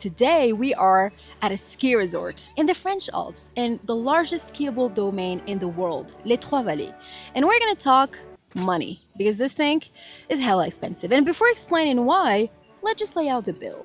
Today, we are at a ski resort in the French Alps in the largest skiable domain in the world, Les Trois Vallées. And we're gonna talk money because this thing is hella expensive. And before explaining why, let's just lay out the bill.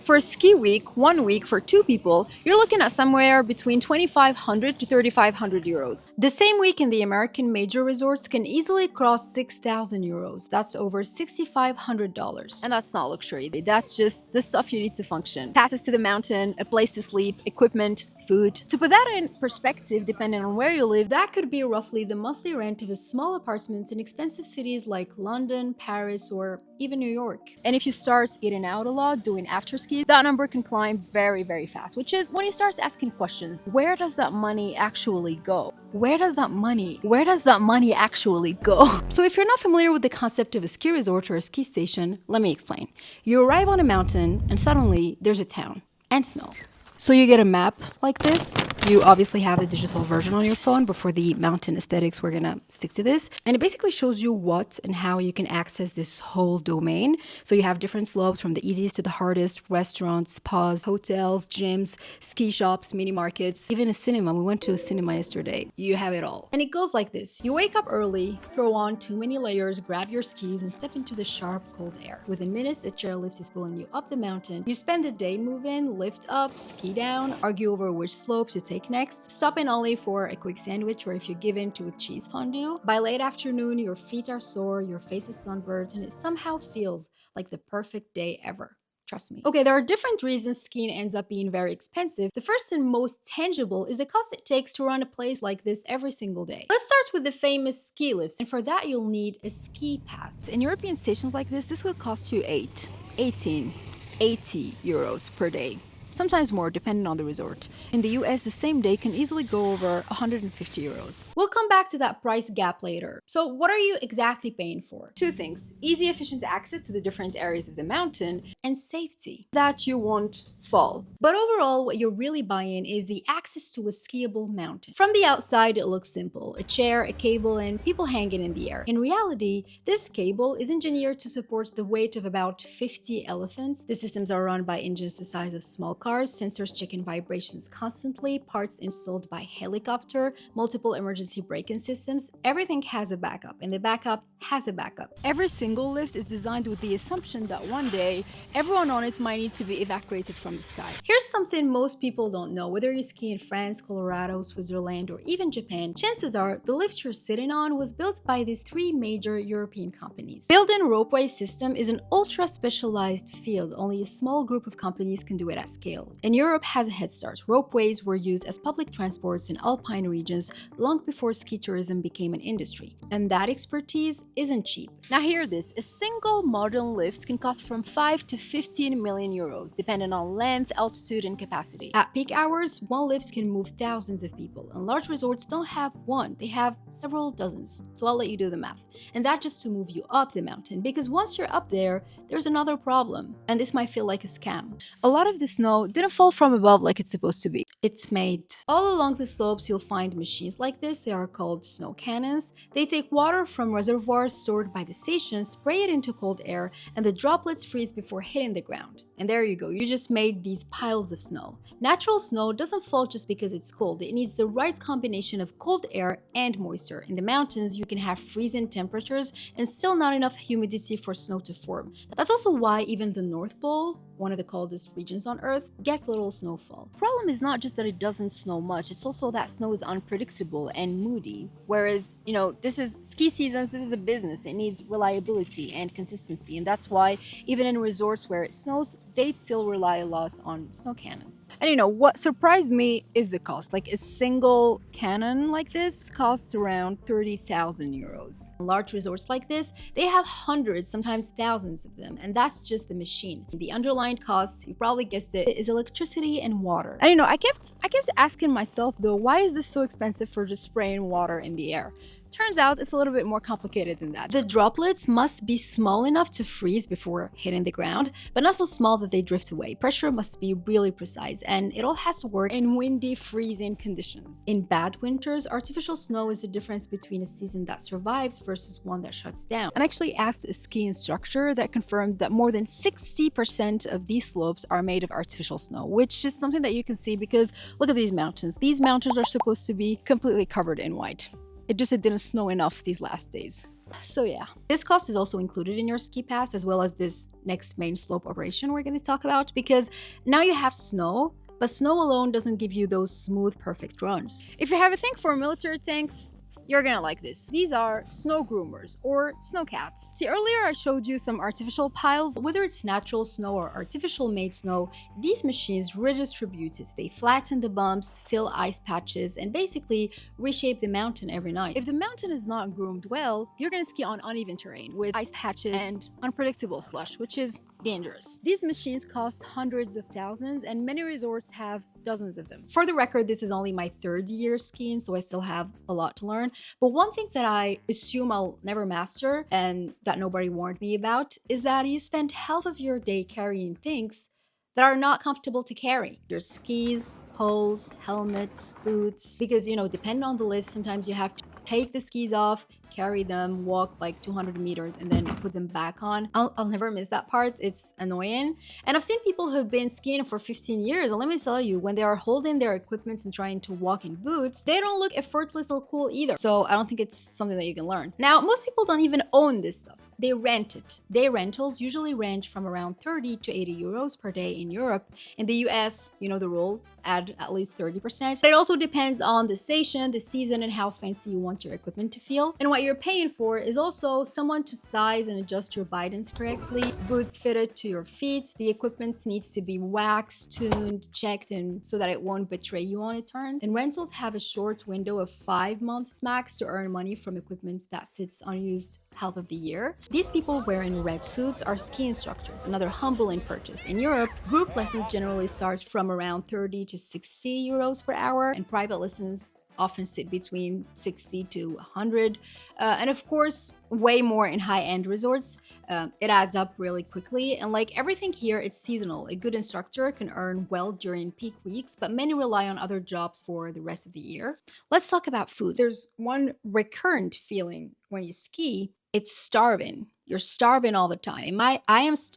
For a ski week, 1 week for two people, you're looking at somewhere between 2,500 to 3,500 euros. The same week in the American major resorts can easily cross 6,000 euros. That's over $6,500. And that's not luxury. That's just the stuff you need to function. Passes to the mountain, a place to sleep, equipment, food. To put that in perspective, depending on where you live, that could be roughly the monthly rent of a small apartment in expensive cities like London, Paris, or even New York. And if you start eating out a lot, doing after ski, that number can climb very, very fast, which is when you start asking questions. Where does that money actually go? Where does that money actually go? So if you're not familiar with the concept of a ski resort or a ski station, let me explain. You arrive on a mountain and suddenly there's a town and snow. So you get a map like this. You obviously have the digital version on your phone, but for the mountain aesthetics, we're gonna stick to this. And it basically shows you what and how you can access this whole domain. So you have different slopes from the easiest to the hardest, restaurants, spas, hotels, gyms, ski shops, mini markets, even a cinema. We went to a cinema yesterday. You have it all. And it goes like this. You wake up early, throw on too many layers, grab your skis, and step into the sharp, cold air. Within minutes, a chairlift is pulling you up the mountain. You spend the day moving, lift up, ski down, argue over which slope to take next, stop in only for a quick sandwich or if you give in to a cheese fondue. By late afternoon, your feet are sore, your face is sunburned, and it somehow feels like the perfect day ever. Trust me. Okay, there are different reasons skiing ends up being very expensive. The first and most tangible is the cost it takes to run a place like this every single day. Let's start with the famous ski lifts, and for that you'll need a ski pass. In European stations like this will cost you 80 euros per day. Sometimes more, depending on the resort. In the US, the same day can easily go over 150 euros. We'll come back to that price gap later. So what are you exactly paying for? Two things: easy, efficient access to the different areas of the mountain, and safety, that you won't fall. But overall, what you're really buying is the access to a skiable mountain. From the outside, it looks simple: a chair, a cable, and people hanging in the air. In reality, this cable is engineered to support the weight of about 50 elephants. The systems are run by engines the size of small cars, sensors checking vibrations constantly, parts installed by helicopter, multiple emergency braking systems. Everything has a backup, and the backup has a backup. Every single lift is designed with the assumption that one day, everyone on it might need to be evacuated from the sky. Here's something most people don't know. Whether you ski in France, Colorado, Switzerland, or even Japan, chances are the lift you're sitting on was built by these three major European companies. Building ropeway system is an ultra-specialized field. Only a small group of companies can do it at scale. And Europe has a head start. Ropeways were used as public transports in alpine regions long before ski tourism became an industry. And that expertise isn't cheap. Now hear this: a single modern lift can cost from 5 to 15 million euros, depending on length, altitude, and capacity. At peak hours, one lift can move thousands of people, and large resorts don't have one, they have several dozens. So I'll let you do the math. And that just to move you up the mountain, because once you're up there, there's another problem, and this might feel like a scam. A lot of the snow didn't fall from above like it's supposed to be. It's made. All along the slopes, you'll find machines like this. They are called snow cannons. They take water from reservoirs stored by the station, spray it into cold air, and the droplets freeze before hitting the ground. And there you go, you just made these piles of snow. Natural snow doesn't fall just because it's cold. It needs the right combination of cold air and moisture. In the mountains, you can have freezing temperatures and still not enough humidity for snow to form. That's also why even the North Pole, one of the coldest regions on Earth, gets little snowfall. The problem is not just that it doesn't snow much, it's also that snow is unpredictable and moody. Whereas, this is ski seasons, this is a business. It needs reliability and consistency. And that's why even in resorts where it snows, they still rely a lot on snow cannons. And what surprised me is the cost. Like a single cannon like this costs around 30,000 euros. Large resorts like this, they have hundreds, sometimes thousands of them. And that's just the machine. The underlying cost, you probably guessed it, is electricity and water. And I kept asking myself though, why is this so expensive for just spraying water in the air? Turns out it's a little bit more complicated than that. The droplets must be small enough to freeze before hitting the ground, but not so small that they drift away. Pressure must be really precise, and it all has to work in windy, freezing conditions. In bad winters, artificial snow is the difference between a season that survives versus one that shuts down. And I actually asked a ski instructor that confirmed that more than 60% of these slopes are made of artificial snow, which is something that you can see because look at these mountains. These mountains are supposed to be completely covered in white. It didn't snow enough these last days. So yeah. This cost is also included in your ski pass, as well as this next main slope operation we're going to talk about, because now you have snow, but snow alone doesn't give you those smooth, perfect runs. If you have a thing for military tanks, you're gonna like this. These are snow groomers or snowcats. See, earlier I showed you some artificial piles. Whether it's natural snow or artificial made snow, these machines redistribute it. They flatten the bumps, fill ice patches, and basically reshape the mountain every night. If the mountain is not groomed well, you're gonna ski on uneven terrain with ice patches and unpredictable slush, which is dangerous. These machines cost hundreds of thousands, and many resorts have dozens of them. For the record, this is only my third year skiing, so I still have a lot to learn. But one thing that I assume I'll never master, and that nobody warned me about, is that you spend half of your day carrying things that are not comfortable to carry. Your skis, poles, helmets, boots, because, depending on the lift, sometimes you have to take the skis off, carry them, walk like 200 meters, and then put them back on. I'll never miss that part. It's annoying. And I've seen people who've been skiing for 15 years, and let me tell you, when they are holding their equipment and trying to walk in boots, they don't look effortless or cool either. So I don't think it's something that you can learn. Now, most people don't even own this stuff. They rent it. Day rentals usually range from around 30 to 80 euros per day in Europe. In the US, you know the rule, add at least 30%. But it also depends on the station, the season, and how fancy you want your equipment to feel. And what you're paying for is also someone to size and adjust your guidance correctly, boots fitted to your feet. The equipment needs to be waxed, tuned, checked, and so that it won't betray you on a turn. And rentals have a short window of 5 months max to earn money from equipment that sits unused half of the year. These people wearing red suits are ski instructors, another humbling purchase. In Europe, group lessons generally start from around 30 to 60 euros per hour, and private lessons often sit between 60 to 100. And of course, way more in high-end resorts. It adds up really quickly. And like everything here, it's seasonal. A good instructor can earn well during peak weeks, but many rely on other jobs for the rest of the year. Let's talk about food. There's one recurrent feeling when you ski. It's starving. You're starving all the time.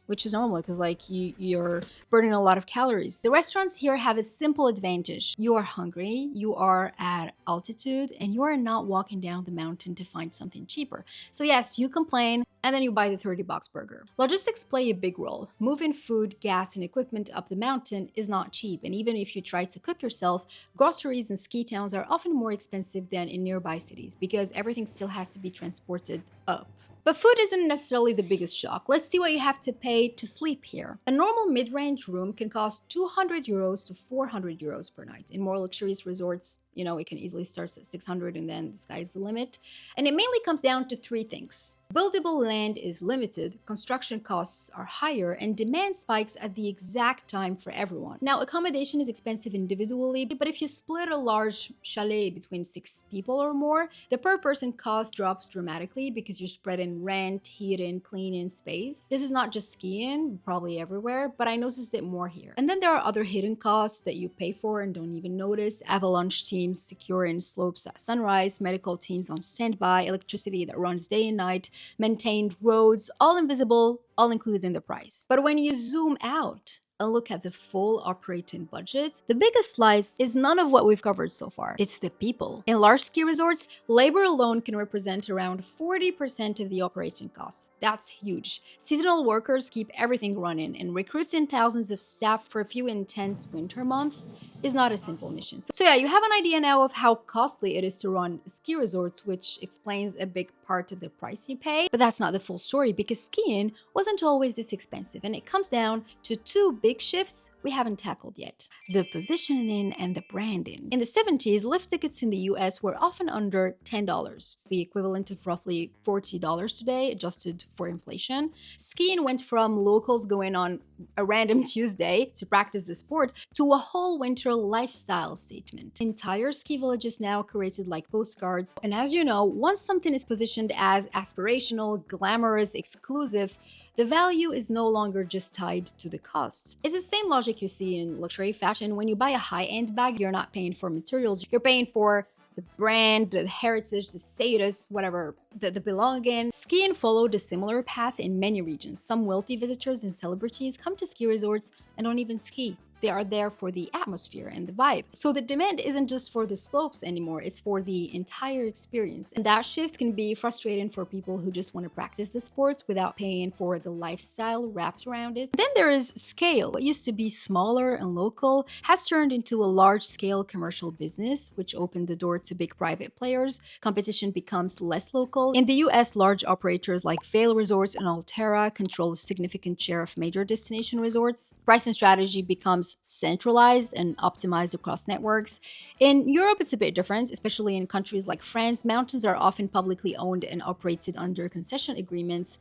Which is normal because you're burning a lot of calories. The restaurants here have a simple advantage. You are hungry, you are at altitude, and you are not walking down the mountain to find something cheaper. So yes, you complain, and then you buy the 30-box burger. Logistics play a big role. Moving food, gas, and equipment up the mountain is not cheap, and even if you try to cook yourself, groceries in ski towns are often more expensive than in nearby cities because everything still has to be transported up. But food isn't necessarily the biggest shock. Let's see what you have to pay to sleep here. A normal mid-range room can cost 200 euros to 400 euros per night. In more luxurious resorts, it can easily start at 600 and then the sky's the limit. And it mainly comes down to three things. Buildable land is limited, construction costs are higher, and demand spikes at the exact time for everyone. Now, accommodation is expensive individually, but if you split a large chalet between 6 people or more, the per person cost drops dramatically because you're spreading rent, heating, cleaning, space. This is not just skiing, probably everywhere, but I noticed it more here. And then there are other hidden costs that you pay for and don't even notice. Avalanche teams securing slopes at sunrise, medical teams on standby, electricity that runs day and night, maintained roads, all invisible, all included in the price. But when you zoom out and look at the full operating budget, the biggest slice is none of what we've covered so far. It's the people. In large ski resorts, labor alone can represent around 40% of the operating costs. That's huge. Seasonal workers keep everything running, and recruiting thousands of staff for a few intense winter months is not a simple mission. So yeah, you have an idea now of how costly it is to run ski resorts, which explains a big part of the price you pay. But that's not the full story, because skiing wasn't always this expensive, and it comes down to two big shifts we haven't tackled yet: the positioning and the branding. In the 70s, lift tickets in the US were often under $10. It's the equivalent of roughly $40 today, adjusted for inflation. Skiing went from locals going on a random Tuesday to practice the sport to a whole winter lifestyle statement. Entire ski villages now created like postcards. And as you know, once something is positioned as aspirational, glamorous, exclusive, the value is no longer just tied to the cost. It's the same logic you see in luxury fashion. When you buy a high-end bag, you're not paying for materials, you're paying for the brand, the heritage, the status, whatever, the belonging. Skiing followed a similar path in many regions. Some wealthy visitors and celebrities come to ski resorts and don't even ski. They are there for the atmosphere and the vibe. So the demand isn't just for the slopes anymore, it's for the entire experience. And that shift can be frustrating for people who just want to practice the sport without paying for the lifestyle wrapped around it. Then there is scale. What used to be smaller and local has turned into a large-scale commercial business, which opened the door to big private players. Competition becomes less local. In the US, large operators like Vail Resorts and Alterra control a significant share of major destination resorts. Pricing strategy becomes centralized and optimized across networks. In Europe, it's a bit different, especially in countries like France. Mountains are often publicly owned and operated under concession agreements,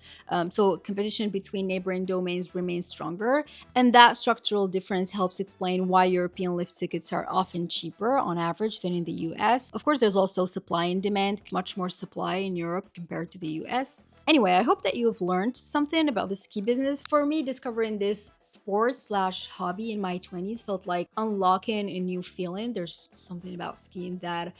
so competition between neighboring domains remains stronger. And that structural difference helps explain why European lift tickets are often cheaper on average than in the US. Of course, there's also supply and demand, much more supply in Europe compared to the US. Anyway, I hope that you have learned something about the ski business. For me, discovering this sport/hobby in my 20s felt like unlocking a new feeling. There's something about skiing that,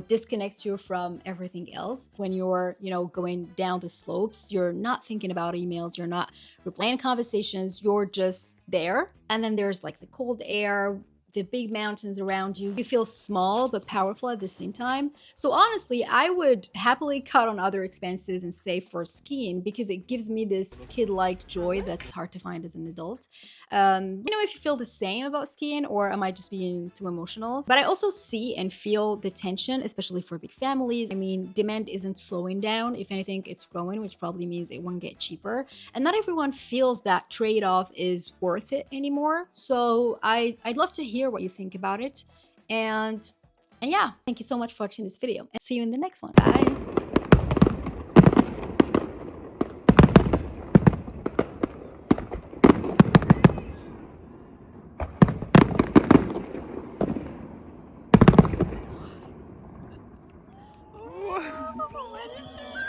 disconnects you from everything else. When you're, going down the slopes, you're not thinking about emails, you're not replaying conversations, you're just there. And then there's like the cold air, the big mountains around you. You feel small but powerful at the same time. So honestly, I would happily cut on other expenses and save for skiing, because it gives me this kid-like joy that's hard to find as an adult. If you feel the same about skiing, or am I just being too emotional? But I also see and feel the tension, especially for big families. I mean, demand isn't slowing down. If anything, it's growing, which probably means it won't get cheaper. And not everyone feels that trade-off is worth it anymore. So I'd love to hear what you think about it. And yeah, thank you so much for watching this video, and see you in the next one. Bye. Magnifique!